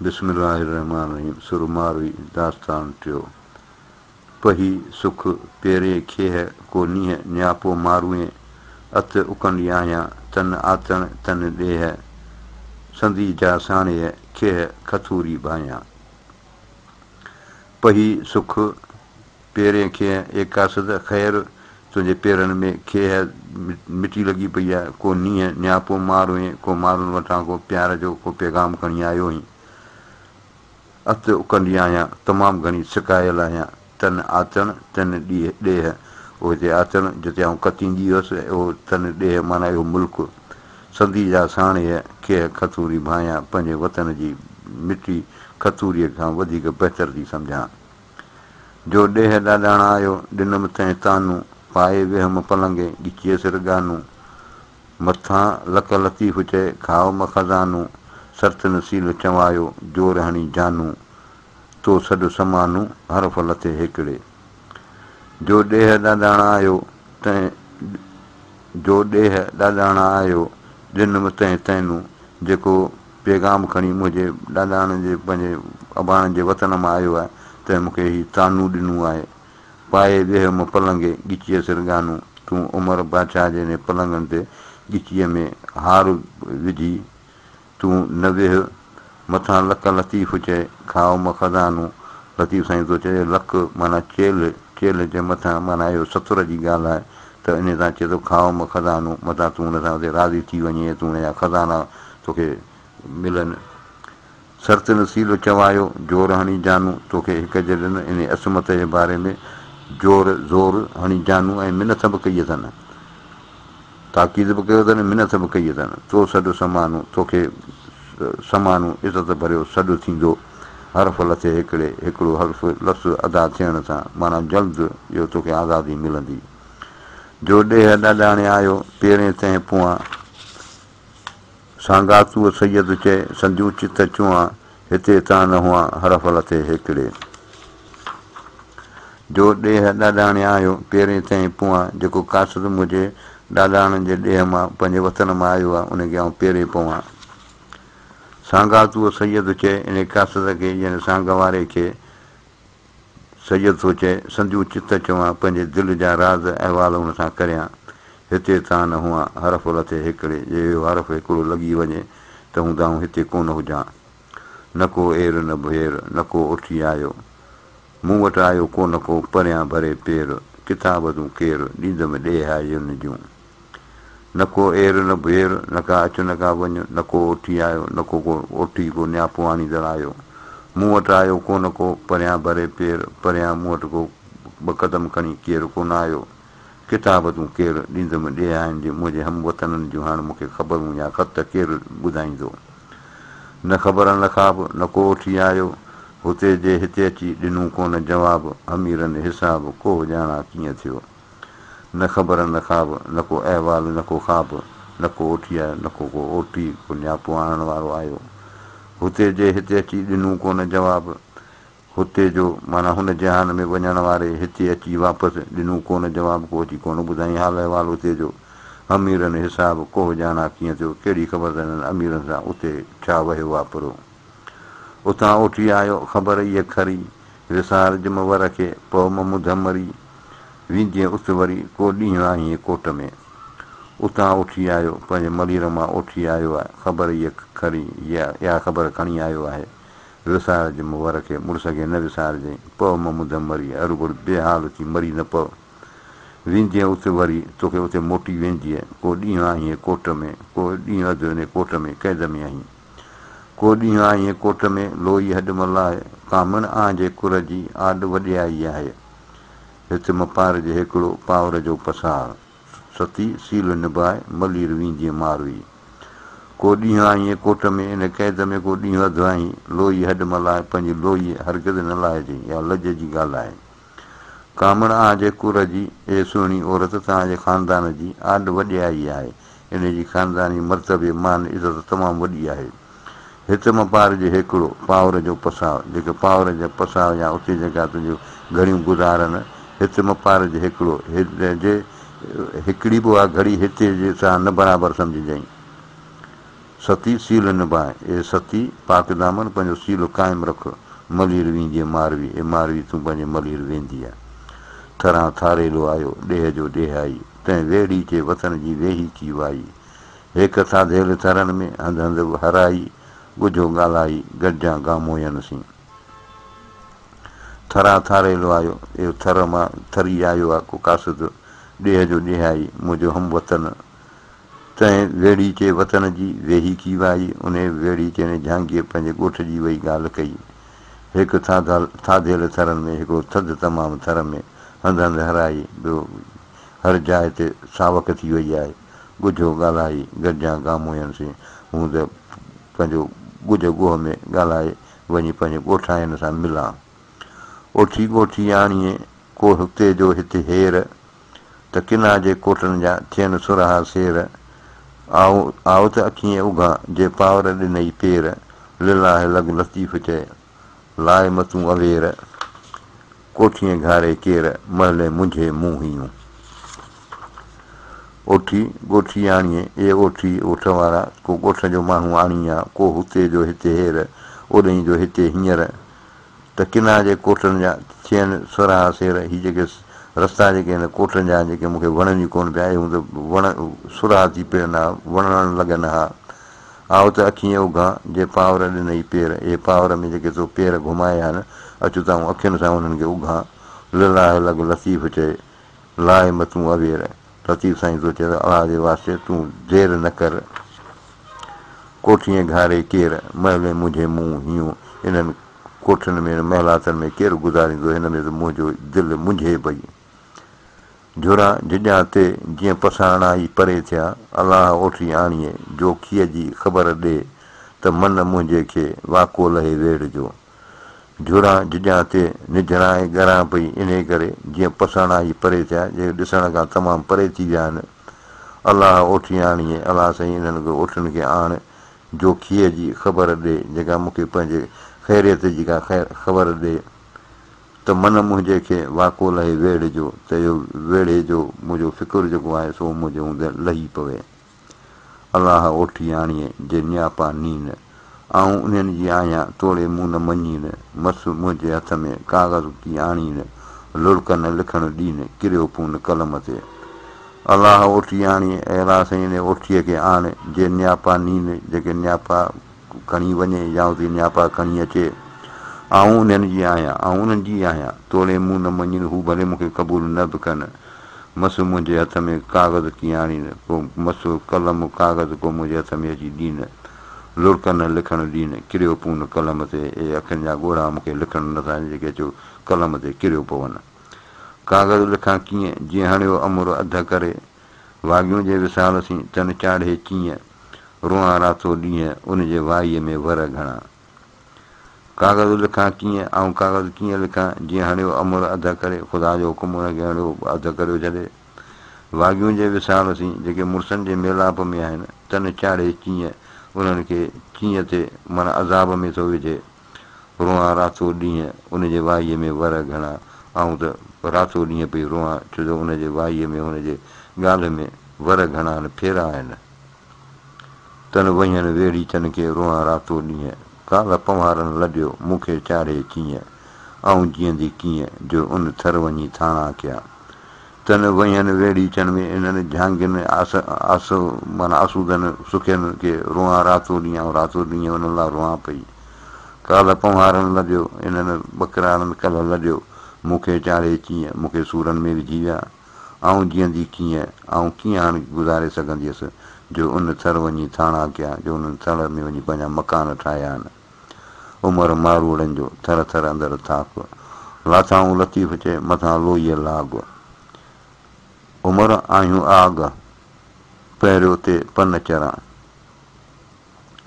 बिस्मिल्लाहिर्रहमानिर्रहीम सुरमारवी दास्तान टियो पही सुख पेरे खेह को नीह न्यापो मारूए अत उकंदी आहियां तन आतण तन ॾेह संदी जा साणे खेह खथूरी भायां पही सुख पेरे खेह एकासद ख़ैर तुंहिंजे पेरनि में खेह मिटी लॻी पई आहे को नीह न्यापो मारूए को माण्हुनि वटां को प्यार जो को पैगाम खणी आयो हुई अत उकंदी आहियां तमामु घणी सिकायल आहियां तन आतण तन ॾेह उहो हिते आतण जिते आउं कतींदी हुअसि उहो तन ॾेह माना इहो मुल्क संदी जा साणे खे खतूरी भायां पंहिंजे वतन जी मिटी खतूरीअ खां वधीक बहितर थी सम्झां जो ॾेह ॾाॾाणा आयो ॾिनमि तंहिं तानू पाए वेहम पलंगे ॻिचीअ सिर ॻानू मथां लक लतीफ़ चए खाओ म खज़ानू सर्त नसील चवायो जोर हणी जानू तो सॾु समानू हरफ लथे हिकिड़े जो ॾेह ॾाॾाणा आयो तंहिं जो ॾेह ॾाॾाणा आयो ॾिनमि तंहिं तैनू जेको पैगाम खणी मुंहिंजे ॾाॾाणनि जे पंहिंजे अबाणनि जे वतन मां आयो आहे त मूंखे हीउ तानू ॾिनो आहे पाए वेहम पलंगे ॻिचीअ सिर ॻानू तूं उमिरि बादशाह जे हिन पलंगनि ते ॻिचीअ में हार विझी तूं न वेह मथां लक लतीफ़ चए खाओ म खज़ानू लतीफ़ साईं थो चए लक माना चेल चेल जे मथां माना इहो सतुर जी ॻाल्हि आहे त इन सां चए थो खाओ म खज़ानू मथां तूं हुन सां हुते राज़ी थी वञे तूं हुनजा खज़ाना तोखे मिलनि सर्त नसीलो चवायो जोर हणी जानू तोखे हिकु जॾहिं इन असमत जे बारे में ज़ोर हणी जानू ऐं मिनत बि कई अथनि ताक़ीद बि कयो अथनि मिनत बि कई अथनि तो सॾु समानू तोखे समानू इज़त भरियो सॾु थींदो हर्फ़ लथे हिकिड़ो हर्फ़ लफ़्ज़ अदा थियण सां माना जल्द इहो तोखे आज़ादी मिलंदी जो ॾेह ॾाॾाणे आयो पहिरें तंहिं पुआं सांगातूअ सैयद चए संदियूं चित चुआं हिते तां न हुआ हरफ लथे हिकिड़े जो ॾेह ॾाॾाणे आयो पहिरें तंहिं पुआं जेको कासद मुंहिंजे ॾाॾाणनि जे ॾेह मां पंहिंजे वतन मां आयो आहे उनखे आउं पहिरें पवां सांगातूअ सैयद चए इन कासद खे यानी सांग वारे खे सैयद थो चए संदियूं चित चवां पंहिंजे दिलि जा राज़ अहवाल हुन सां करियां हिते तां न हुआ हरफ लथे हिकिड़े जे इहो हरफ हिकिड़ो लॻी वञे त हूंदा आऊं हिते कोन हुजां न को एर न भेर न को उथी आयो मूं वटि आयो कोन को परियां भरे पेर किताब तूं केरु ॾींद में ॾेह आहे युन जूं न को एर न भेर न का अच न का वञ न को उथी आयो न को उथी को न्यापो आणींदड़ आयो मूं वटि आयो कोन को परियां भरे पेर परियां मूं वटि को ॿ क़दम खणी केरु कोन आयो किताब तूं केरु ॾींद में ॾेह आहिनि जे मुंहिंजे हम वतननि जूं हाणे मूंखे ख़बरूं या ख़त केरु ॿुधाईंदो न ख़बर न ख़ाब न को उथी आयो हुते जे हिते अची ॾिनूं कोन जवाबु अमीरनि हिसाब को ॼाणा कीअं थियो न ख़बर न ख़ाब न को अहवाल न को ख़्वाब न को उथी आयो न को ओटी को न्यापो आणण वारो आयो हुते जे हिते अची ॾिनूं कोन जवाबु हुते जो माना हुन जहान में वञण वारे हिते अची वापसि ॾिनूं कोन जवाबु को अची कोन ॿुधाई हाल अहिवाल हुते जो अमीरनि हिसाब को ॼाणा कीअं थियो कहिड़ी ख़बर अथनि अमीरनि सां उते छा वहियो वापरो उतां उथी आयो ख़बर इहा खरी विसार जिमवर खे पव मुध मरी वींदे उस वरी को ॾींहुं आहे कोट में उतां उथी आयो पंहिंजे मलीर मां उथी आयो आहे ख़बर इहा खरी इहा ख़बर खणी आयो आहे विसार जिमवर खे मुड़ुस खे न विसारजांइ पव मुध मरी अरुबुर बेहाल थी मरी न पव वींदे उस वरी तोखे उते मोटी वेंदीअ को ॾींहुं आहे कोट में को ॾींहुं अधु हिन कोट में क़ैद में आहीं को ॾींहुं आहे कोट में लोई हॾमल आहे कामण आंजे कुर जी आॾ वॾियाई आहे हिते मपार जे हिकिड़ो पावर जो पसार सती सील निभाए मलीर वेंदी मारवी को ॾींहुं आई कोट में इन क़ैद में को ॾींहुं अधु आई लोई हॾमल आहे पंहिंजी लोई हरगिज़ न लाहिजे या लज जी ॻाल्हि आहे कामण आंजे कुर जी ए सुहिणी औरत तव्हांजे ख़ानदान जी आॾ वॾियाई आहे इन जी ख़ानदानी मर्तबे मान इज़त तमामु वॾी आहे हिते मपार जे हिकिड़ो पावर जो पसाव जेके पावर जा पसाव या उते जेका तुंहिंजो घड़ियूं गुज़ारनि हिते मपार जे हिकिड़ो जे हिकिड़ी बि आहे घड़ी हिते जे सां न बराबरि सम्झजांइ सती सील निभाए, ए सती पाक दामन पंहिंजो सील क़ाइमु रख, मलीर वेंदी मारवी, ए मारवी तूं पंहिंजे मलीर वेंदी आहे। थरां थारेलो आयो ॾेह जो ॾेह आई, तंहिं वेड़ी जे वतन जी वेही की वाई, हेक थाधेल थरनि में हंधि हंधि हराई, ॻुझो ॻाल्हाई गॾिजां गामोयनि सी। थरा थारेलो आयो, इहो थर मां थरी आयो आहे को कासिद, ॾेह जो ॾेह आई मुंहिंजो हम वतन, तंहिं वेड़ी जे वतन जी वेही की वाई, उन वेड़ी जे झांगीअ पंहिंजे ॻोठ जी वई ॻाल्हि कई। हिकु थाधेल थरनि में, हिकिड़ो थधि तमामु थर में हंधि हंधि हराई, ॿियो हर जाइ ते सावक थी वई आहे, ॻुझो ॻाल्हाई गॾिजां गामोयनि से, हूं त पंहिंजो ॻुझ ॻोह में ॻाल्हाए वञी पंहिंजे ॻोठाइनि सां मिलां। ओठी ॻोठी आणीअ को हुते जो हिते हेर, त किना जे कोटनि जा थियनि सुराहा सेर, आओ त अखीअं उघां जे पावर ॾिनई पेर, लिलाहे लॻ लतीफ़ चए लाए मतूं अवेर, कोठीअ घारे केर महले मुंझे मुंहुं हियूं। ओठी ॻोठी आणीअ, ए ओठी ओठ वारा, को ॻोठ जो माण्हू आणी आहे, को हुते जो हिते हेर, ओॾहीं जो हिते हींअर, त किना जे कोटनि जा थियनि सुराहा सेर, हीअ जेके रस्ता जेके आहिनि कोटनि जा जेके मूंखे वणनि ई कोन पिया, हूं त वण सुराहा थी पियनि हा, वणण लॻनि हा। आओ त अखीअं उघां जे पावर ॾिनई पेर, इहे पावर में जेके तो पेर घुमाया आहिनि, अचु त अखियुनि सां उन्हनि खे उघां, लिलाहे लॻ लतीफ़ चए लाए मतूं अवेर, लतीफ़ साईं थो चए त अलाह जे वास्ते तूं देरि न कर, कोठीअ घारे केर महले मुंहिंजे मुंहुं हियूं, इन्हनि कोठनि में महिलातनि में केरु गुज़ारींदो, हिन में त मुंहिंजो दिलि मुंझे पई। झुरा झिॼां ते जीअं पसाणा ई परे थिया, अलाह ओठी आणीअ जो खीअ जी ख़बर ॾे, त मन मुंहिंजे खे वाको लहे वेड़ जो। झुरा झिॼां ते निझराए ॻरां पई इन करे जीअं पसाणा ई परे थिया, जे ॾिसण खां तमामु परे थी विया आहिनि। अलाह ओठी आणीअ, अलाह साईं इन्हनि ओठियुनि खे आण, जो खीअ जी ख़बर ॾे, जेका मूंखे पंहिंजे ख़ैरियत जी का ख़बर ॾे, त मन मुंहिंजे खे वाको लहे वेड़ जो, त इहो वेड़े जो मुंहिंजो फ़िकुरु जेको आहे सो मुंहिंजे हूंदे लही पवे। अलाह ओठी आणीअ जे नियापा नीन, आऊं उन्हनि जी आहियां तोड़े मूं न मञीन, मस मुंहिंजे हथ में काग़ज़ की आणीन, लुड़कनि लिखण ॾीन किरियो पून कलम ते। अलाह ओठी आणीअ, ऐं अलाह साईं ओठीअ खे आण जे नियापा नीन, जेके नियापा खणी वञे या उते नियापा खणी अचे, आऊं उन्हनि जी आहियां, ऐं उन्हनि जी आहियां तोड़े मूं न मञीन, हू भले मूंखे क़बूल न बि कनि, मस मुंहिंजे हथ में काग़ज़ की आणीन, को मस कलम काग़ज़ को मुंहिंजे हथ में अची ॾीन, लुड़कनि लिखण ॾीन किरियो पून कलम ते, ए अखियुनि जा ॻोढ़ा मूंखे लिखण नथा जेके अचो कलम ते किरियो पवनि। काग़ज़ लिखां कीअं जीअं हणियो अमुर अध करे, वाॻियूं जे विसाल सी तन चाढ़े कीअं, रुआं रातो ॾींहं उनजे वाईअ में वर घणा। काग़ज़ लिखां कीअं, ऐं काग़ज़ कीअं लिखां जीअं हणियो अमुर अध करे, ख़ुदा जो हुकुम हुनखे हणियो अधु करियो छॾे। वाॻियूं जे विसाल सी जेके मुड़ुसनि जे मेलाप में आहिनि, तन चाढ़े कीअं, उन्हनि खे कीअं ते माना अज़ाब में थो विझे, रुआं रातो ॾींहं उनजे वाईअ में वर घणा, ऐं त रातो ॾींहं पई रुआं, छो जो उनजे वाईअ में हुनजे ॻाल्हि में वर घणा आहिनि, फेरा आहिनि। तन वञनि वेड़ी तन खे रुआं रातो ॾींहं, काल पंवारनि लॾियो मूंखे चाढ़े कीअं, ऐं जीअंदी कीअं जो उन थर वञी थाणा कया। तन वञनि वेड़ी चन में इन्हनि झांगियुनि माना आसूदनि सुखियनि खे रुआं रातो ॾींहं, ऐं रातो ॾींहं उन लाइ रुआं पई। काल पंवारनि लॾियो, इन्हनि बकरारनि कल्ह लॾियो मूंखे चाढ़े कीअं, मूंखे सूरनि में विझी विया, ऐं जीअंदी कीअं, ऐं कीअं हाणे गुज़ारे सघंदी हुअसि जो उन थर वञी थाणा कया, जो उन्हनि थर में वञी पंहिंजा मकान ठाहिया आहिनि। उमिरि मारूड़नि जो थर थर अंदरि थाक, लाथाऊं लतीफ़ चए मथां लोईअ लाग, उमिरि आहियूं आग पहिरियों ते पन चरां,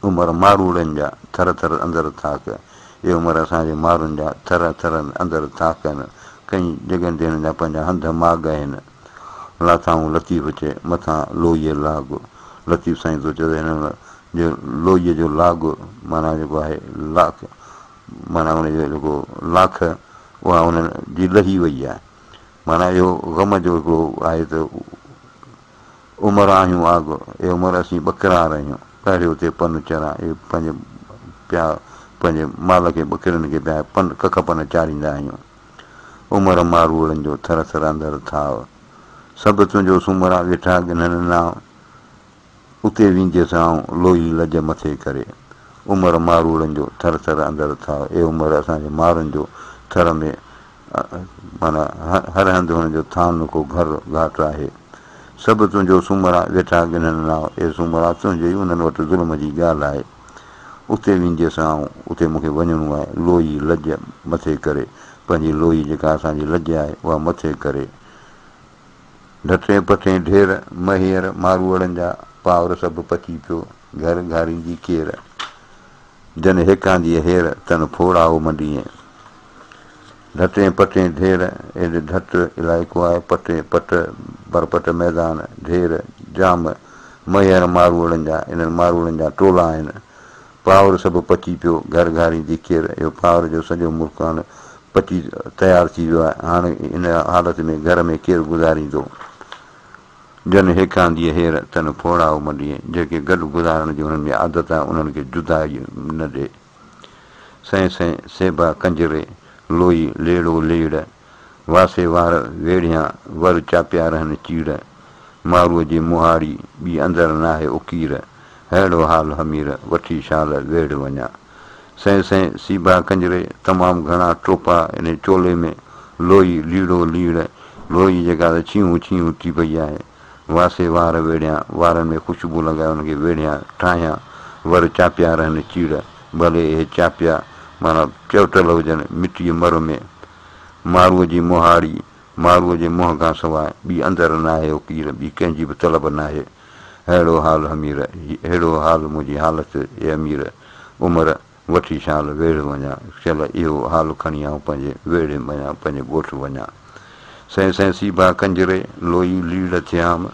उमिरि मारूड़नि जा थर थर अंदरि थाक, इहे उमिरि असांजे मारुनि जा थर थर अंदरि थाक आहिनि, कई जॻहियुनि ते हिननि जा पंहिंजा हंध माग आहिनि। लाथाऊं लतीफ़ चए मथां लोईअ लाग, लतीफ़ साईं थो चए हिन जो लोईअ जो लाग माना जेको आहे लाख, माना हुनजो जेको लाख उहा उन्हनि जी लही वई आहे, माना इहो ग़म जो हिकिड़ो आहे त उमिरि आहियूं आग, इहे उमिरि असीं ॿकरार आहियूं। पहिरियों उते पन चरां, इहे पंहिंजे पिया पंहिंजे माल खे ॿकिरनि खे पिया कख पन चाढ़ींदा आहियूं। उमिरि मारूड़नि जो थर थर अंदरि थाव, सभु तुंहिंजो सूमरा वेठा गिननि नाव, उते वेंदसि आऊं लोही लज मथे करे। उमिरि मारूड़नि जो थर थर अंदरि थाव, ए उमिरि असांजे मारुनि जो थर में माना हर हंधि हुनजो थान को घर घाट आहे। सभु तुंहिंजो सूमरा वेठा गिननि नाव, ए सूमरा तुंहिंजे ई उन्हनि वटि ज़ुल्म जी ॻाल्हि आहे। उते वेंदसि आऊं, उते मूंखे वञिणो आहे लोही लज मथे करे, पंहिंजी लोही जेका असांजी लज आहे उहा मथे करे। ढटे पटे ढेर महीर मारूड़नि जा, पावर सभु पची पियो घर घारींदी केर। जन हेकांदी हेर तन फोड़ाओ मंडीअ। ढटे पटे ढेर, एॾे ढट इलाइक़ो आहे, पटे पट बरपट मैदान, ढेर जाम महीर मारूड़नि जा, इन्हनि मारूड़नि जा टोला आहिनि। पावर सभु पची पियो घर घारींदी केर। इहो पावर जो सॼो मुल्क हाणे पची तयारु थी वियो आहे। हाणे इन हालति में घर में केरु गुज़ारींदो। जन हेकांदी हेर तन फोड़ाओ मंडीअ, जेके गॾु गुज़ारण जी हुननि में आदत आहे उन्हनि खे जुदाई न ॾे। सैं सैं सेबा कंजरे लोही लेड़ो लेड़, वासे वार वेड़ियां वर चापिया रहनि चीड़। मारूअ जी मुहाड़ी ॿी अंदरि नाहे उकीर, अहिड़ो हाल हमीर वठी शाल वेड़ वञा। सैं सैं सीबा कंजरे, तमामु घणा टोपा इन चोले में, लोही लीड़ो लीड़, लोही जेका त छीऊं छीऊं थी पई आहे। वासे वार वेड़ियां, वारनि में ख़ुशबू लॻाए हुनखे वेड़ियां ठाहियां, वर चापिया रहनि चीड़, भले इहे चापिया माना चवटल हुजनि मिटीअ मर में। मारूअ जी मुहाड़ी, मारूअ जे मुंहं खां सवाइ ॿी अंदरि नाहे उकीर, ॿी कंहिंजी बि तलब नाहे। अहिड़ो हाल हमीर, अहिड़ो हाल मुंहिंजी हालति ए अमीर, उमिरि वठी शाल वेड़ वञा। चल इहो हाल खणी आऊं पंहिंजे वेड़े वञा, पंहिंजे ॻोठु वञा। सैं सैं सीबा कंजरे लोही लीड़ थियाम,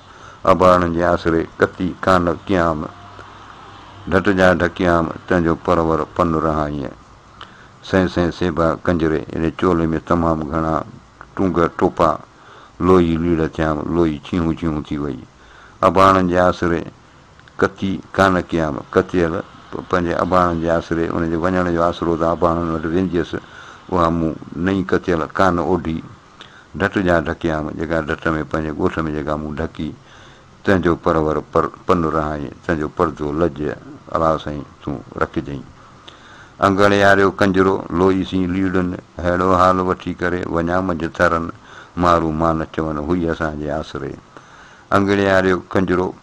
अबाणनि जे आसिरे कती कान कयाम। ढट जा ढकियाम तुंहिंजो परवर पन रहाईअ। सैं सैं सेबा कंजरे, इन चोले में तमामु घणा टूंग टोपा, लोही लीड़ थियाम, लोही छीऊं छीऊं थी वई। अबाणनि जे आसिरे कती कान कयाम, कतियल पंहिंजे अबाणनि जे आसिरे, उनजे वञण जो आसिरो त अबाणनि वटि वेंदियसि, उहा मूं नई कतियल कान ओढी। ढट जा ढकियाम, जेका ढट में पंहिंजे ॻोठ में जेका मूं ढकी। तुंहिंजो परवर पन रहाई, तुंहिंजो परदो लज अला साईं तूं रखिजांइ। अंगड़ियारियो कंजरो लोही सी लीड़नि, अहिड़ो हाल वठी करे वञा मंझि थरनि, मारू मां न चवनि हुई असांजे आसिरे। अंगड़ियारियो कंजरो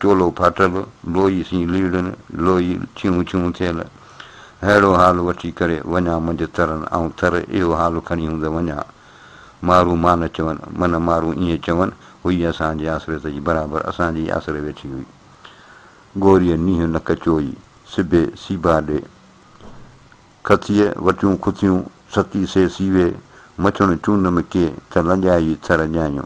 चोलो फाटल लोही सी लीड़नि, लोही छीऊं छीऊं थियल, अहिड़ो हाल वठी करे वञा मंझि थरनि, ऐं थर इहो हाल खणी हूंदो वञा। मारू मां न चवनि, मन मारू ईअं चवनि हुई असांजे आसिरे त बराबरि असांजी आसिरे वेठी हुई। गोरीअ नींहुं न कचोई सिबे सीबा ॾे, खथीअ वटियूं खुथियूं सती से सीवे, मछण चून में के त लंजाई थर ॼायूं।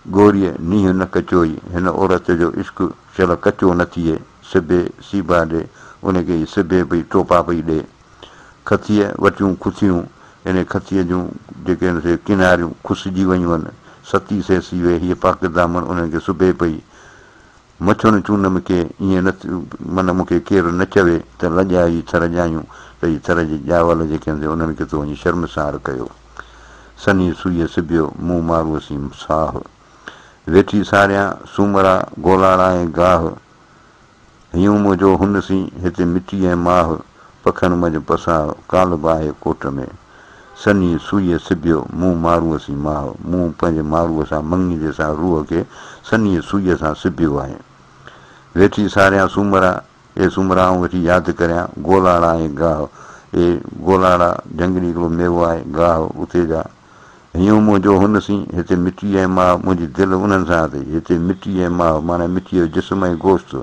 गोरीअ नींहुं न कचोई, हिन औरत जो इश्क चल कचो न थिए, सिबे सीबा ॾे, उनखे सिबे पई टोपा पई ॾे। खथीअ वटियूं खुथियूं, इन खथीअ जूं जेके हुनखे किनारियूं खुसिजी वियूं आहिनि, सती से सीवे, हीअ पाक दामन उन्हनि खे सुबे पई। मछुनि चून में के ईअं न मन मूंखे केरु न चवे त लॼाई थर ॼायूं, त हीअ थर जी ॼावल जेके हूंदे उन्हनि खे तो वञी शर्मसार कयो। सनी सुईअ सिबियो मूं मारूअसी साह, वेठी सारियां सूमरा गोलाड़ा ऐं गाह। हीअं मुंहिंजो हुनसी हिते मिटी ऐं माह, पखनि मंझि पसाह काल बाहे कोट में। सनी सुईअ सिबियो मूं मारूअसी माह, मूं पंहिंजे मारूअ सां मङीअ सां रूह खे सनीअ सुईअ सां सिबियो आहे। वेठी सारियां सूमरा, ए सूमरा ऐं वेठी यादि करियां गोलाड़ा ऐं गाह, ए गोलाड़ा जंगली हिकिड़ो मेवो आहे, गाह उते जा। हीअं मुंहिंजो हुनसी हिते मिटी ऐं माह, मुंहिंजी दिलि उन्हनि सां अथई, हिते मिटी ऐं माह माना मिटीअ जो जिस्म ऐं गोश्त।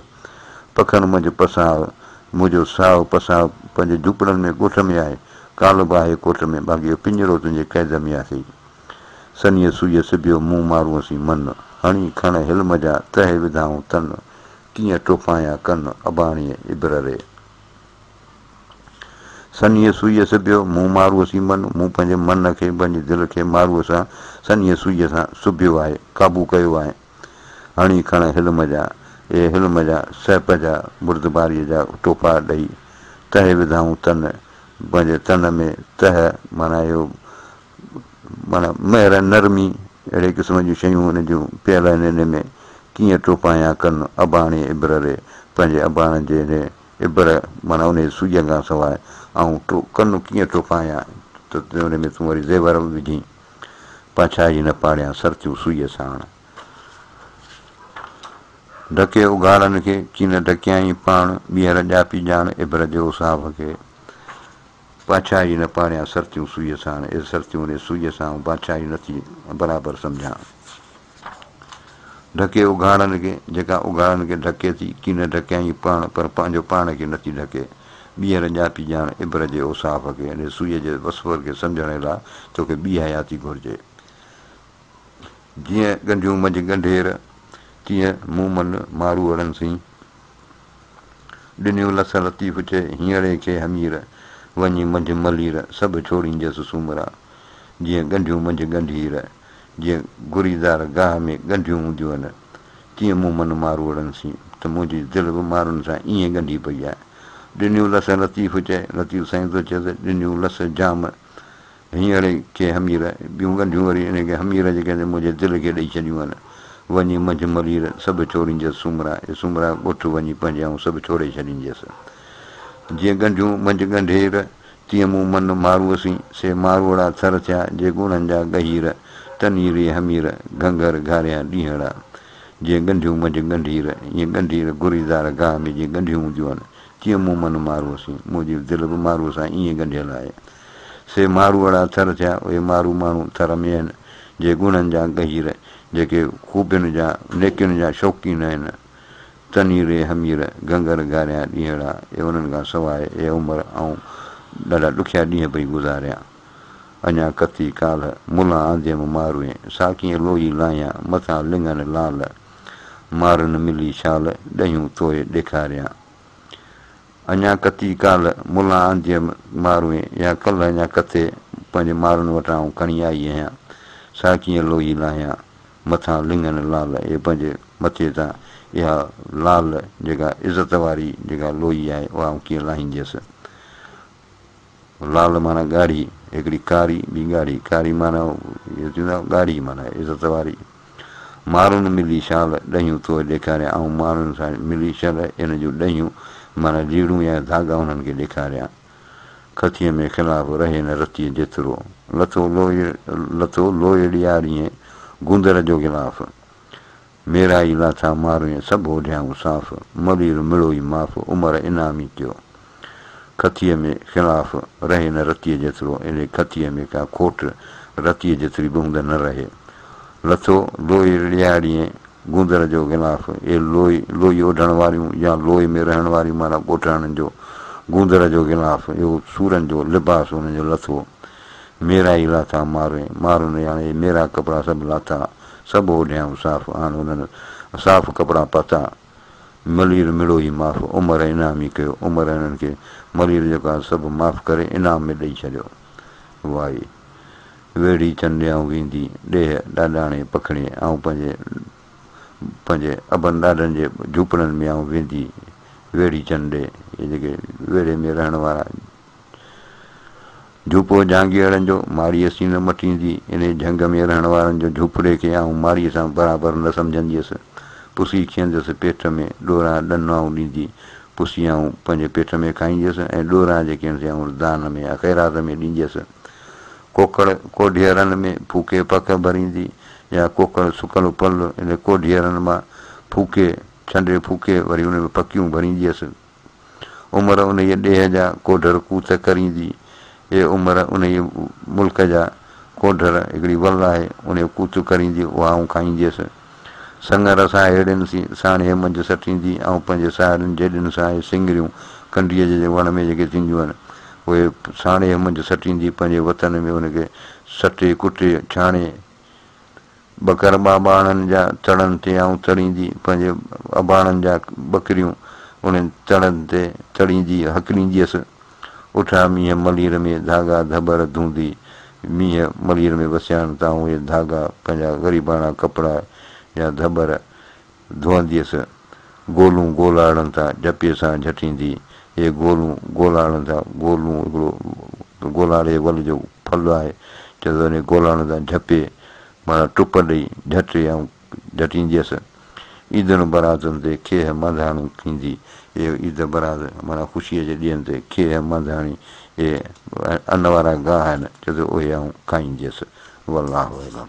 पखनि मंझि पसाह, मुंहिंजो साहु पसाह पंहिंजे झुपड़नि में ॻोठ में आहे, काल बाहे कोट में, बाक़ी पिंजरो तुंहिंजे क़ैद में आहे। सनीअ सुईअ सिबियो मूं मारूअसी मन, हणी खण हिलम जा तहे विधाऊं तन, कीअं टोफायां कन अबाणीअ इबर रे। सनीअ सुईअ सिबियो मूं मारूअसी मन, मूं पंहिंजे मन खे पंहिंजी दिलि खे मारूअ सां सनीअ सुईअ सां सिबियो आहे, क़ाबू कयो आहे। हणी खण हिलम जा ए हिल्म जा सहप जा मुर्दबारीअ जा टोपा ॾेई तहे विधाऊं तन पंहिंजे तन में तह माना इहो माना महर नरमी अहिड़े क़िस्म जूं शयूं हुन जूं पियल आहिनि इन में कीअं टोपायां कनि अबाणे इब्र रे पंहिंजे अबाण जे इब्र माना उन सुईअ खां सवाइ ऐं कनि कीअं टोपायां त उन में तूं वरी ज़ेवर विझी पाछाई न पाड़ियां सरतियूं सुईअ साण ढके उघाड़नि खे कीन ढकियाई पाण ॿीहर ॼापी ॼाण इब्र जे उसाफ़ खे पाछाई न पाड़ियां सरतियूं सुईअ साण इहे सरतियूं उन सुईअ सां पाछाई नथी बराबरि सम्झां ढके उघाड़नि खे जेका उघाड़नि खे ढके थी कीन ढकियाई पाण पर पंहिंजो पाण खे नथी ढके ॿीहर ॼापी ॼाण इब्र जे उसाफ़ खे इन सुईअ जे वसफ़र खे सम्झण लाइ तोखे ॿी हयाती घुरिजे जीअं ॻंढियूं मंझि ॻंढेर तीअं मूं मन मारू अड़नि सी ॾिनियूं लस लतीफ़ चए हींअरे खे हमीर वञी मंझि मलीर सभु छोड़ींदसि सूमरा जीअं ॻंढियूं मंझि ॻंढीर जीअं गुरीदार गाह में ॻंढियूं हूंदियूं आहिनि तीअं मूं मन मारू अड़नि सी त मुंहिंजी दिलि बि मारुनि सां ईअं ॻंढी पई आहे ॾिनियूं लस लतीफ़ चए लतीफ़ साईं थो चए त ॾिनियूं लस जाम हींअरे खे हमीर ॿियूं ॻंढियूं वरी इन खे हमीर जेके मुंहिंजे दिलि खे ॾेई छॾियूं आहिनि वञी मंझि मलीर सभु छोड़ींदसि सूमरा इहे सूमरा ॻोठु वञी पंहिंजे ऐं सभु छोड़े छॾींदसि जीअं ॻंढियूं मंझि ॻंढेर तीअं मूं मन मारूअसीं से मारूअड़ा थर थिया जे गुणनि जा गहीर तनीर हमीर घंगर घारिया ॾींहड़ा जीअं ॻंढियूं मंझि ॻंढीर ईअं ॻंढीर गुरीदार गाह में जीअं ॻंढियूं हूंदियूं आहिनि तीअं मूं मन मारूअसीं मुंहिंजी दिलि बि मारूअ सां ईअं ॻंढियल आहे से मारूअड़ा थर थिया उहे मारू माण्हू थर में आहिनि जे गुणनि जा गहीर जेके ख़ूबियुनि जा नेकियुनि जा शौक़ीन आहिनि तनीर हमीर घंगर घारिया ॾींहड़ा इहे उन्हनि खां सवाइ इहे उमिरि ऐं ॾाढा ॾुखिया ॾींहं पई गुज़ारियां अञा कती काल मुला आंदियम मारूं साकीअ लोई लाहियां मथां लिङनि लाल मारुनि मिली शाल ॾहियूं तोए ॾेखारियां अञा कती काल मुला आंदियम मारूं या कल्ह अञा किथे पंहिंजे मारुनि वटां खणी आई आहियां साकीअ लोई लाहियां मथां लिङनि लाल इहे पंहिंजे मथे तां इहा लाल जेका इज़त वारी जेका लोई आहे उहा कीअं लाहींदसि लाल माना ॻाढ़ी हिकिड़ी कारी ॿी ॻाढ़ी कारी माना इहो थींदो आहे ॻाढ़ी माना इज़त वारी मारुनि मिली शाल ॾहियूं तोए ॾेखारियां ऐं माण्हुनि सां मिली शाल इन जूं ॾहियूं माना लीड़ूं या धागा उन्हनि खे ॾेखारियां खतीअ में ख़िलाफ़ु रहे न रतीअ जेतिरो लथो लोए ॾियारीअ गुंदर जो गिलाफ़ मेरा ई लाथा मारूं सभु ओढियाऊं साफ़ मलीर मिड़ो ई माफ़ उमिरि इनामी कयो खतीअ में ख़िलाफ़ु रहे न रतीअ जेतिरो इन खतीअ में का खोट रतीअ जेतिरी बि हूंद न रहे लथो लोई ॾियारीअ गुंदर जो गिलाफ़ इहे लोई ओढण वारियूं या लोई में रहण वारियूं माना ॻोठाणनि जो गुंदर जो गिलाफ़ इहो सूरनि जो लिबास हुननि जो लथो मेरा ई लाथा मारुनि हाणे मेरा कपिड़ा सभु लाथा सभु ओढियाऊं साफ़ हाणे उन्हनि साफ़ कपिड़ा पाता मलीर मिड़ो ई माफ़ उमिरि इनामी कयो उमिरि हिननि खे मलीर जेको आहे सभु माफ़ु करे इनाम में ॾेई छॾियो वाई वेड़ी चंडियाऊं वेंदी ॾेह ॾाॾाणे पखिड़े ऐं पंहिंजे अबनि ॾाॾनि जे झूपड़नि में ऐं वेंदी वेड़ी चंडे इहे जेके वेड़े में रहण वारा झूपो जहांगीरनि जो माड़ीअ सी न मटींदी इन झंग में रहण वारनि जो झूपड़े खे ऐं माड़ीअ सां बराबरि न सम्झंदी हुअसि पुसी खींदसि पेट में ॾोरा ॾनाऊं ॾींदी पुसी ऐं पंहिंजे पेट में खाईंदी हुअसि ऐं ॾोरा जेके आहिनि दान में या ख़ैरात में ॾींदी हुअसि कोकड़ कोढियरनि में फूके पख भरींदी या कोकड़ सुकल पल इन कोढियरनि मां फूके छंडे फूके वरी उन में पकियूं भरींदी हुअसि उमिरि उन जे ॾेह जा कोढर कूत करींदी हे उमिरि उन मुल्क जा कोढर हिकिड़ी वल आहे उन कूत करींदी उहा ऐं खाईंदी हुअसि संगर सां अहिड़ियुनि सी साणे मंझि सटींदी ऐं पंहिंजे साहेड़ियुनि जेॾियुनि सां सिंगरियूं कंडीअ जे वण में जेके थींदियूं आहिनि उहे साणे मंझि सटींदी पंहिंजे वतन में उनखे सटे कुटे छाणे ॿकर ॿाॿाणनि जा तड़नि ते ऐं तड़ींदी पंहिंजे अबाणनि जा ॿकरियूं उन्हनि तड़नि ते तड़ींदी हकलींदी हुअसि उठा मींहं मलीर में धागा धबर धूंदी मींहं मलीर में वसिया आहिनि त उहे धागा पंहिंजा ग़रीबाणा कपिड़ा या धबर धोअंदी हुअसि गोलूं ॻोल्हाड़नि था झपीअ सां झटींदी, हे गोलूं ॻोल्हाड़नि था, गोलूं हिकिड़ो ॻोल्हाड़े वल जो फल आहे, चए थो वञे ॻोल्हाड़नि था झपे माना टुप ॾेई झटे ऐं झटींदसि। ईदनि बरातुनि ते खेह मंधाणी थींदी, इहे ईद बरात माना ख़ुशीअ जे ॾींहंनि ते खेह मंधाणी इहे अन वारा गाह आहिनि, चए थो उहे आऊं खाईंदसि। वल्लाहु अलम।